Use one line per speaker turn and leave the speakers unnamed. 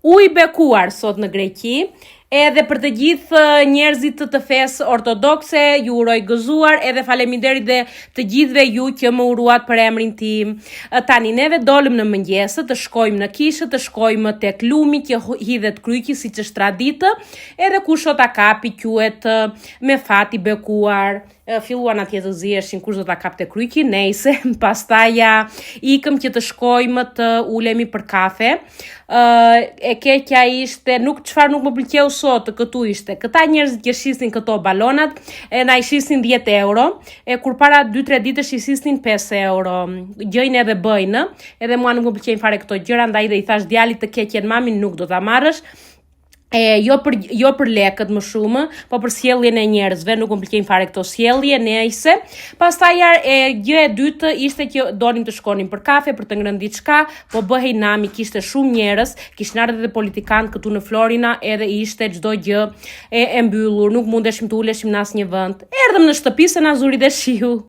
U i bekuar sot në Greqi, edhe për të gjithë njerëzit të fesë ortodokse, ju uroj gëzuar, edhe faleminderit dhe të gjithve ju që më uruat për emrin tim. Tani neve dolëm në mëngjesë, të shkojmë në kishë, të shkojmë tek lumi që hidhet kryqi siç është traditë, edhe kush o ta kapi quhet me fat i bekuar. Filluan atje të ziheshin kush do ta kapte kryqin, nejse, pastaj ikëm që të shkojmë të ulemi për kafe. E keqja ishte, çfarë nuk më pëlqeu sot këtu ishte, këta njerëz që shisin këto balonat, na i shisin 10 euro, kur para 2-3 ditësh i sisnin 5 euro, gjëjnë edhe bëjnë, edhe mua nuk më pëlqejnë fare këto gjëra, ndaj dhe i thash djalit të keqen mamin nuk do ta marrësh. Jo për lekët më shumë, po për sjelljen e njerëzve, nuk më pëlqejnë fare këto sjellje, nejse. Pastaj gjë e dytë ishte që donim të shkonim për kafe, për të ngrënë diçka, po bëhej nami, kishte shumë njerëz, kishin ardhur edhe politikanë këtu në Florina, edhe ishte çdo gjë e mbyllur, nuk mundeshim të uleshim në asnjë vend. Erdhëm në shtëpi se na zuri dhe shiu.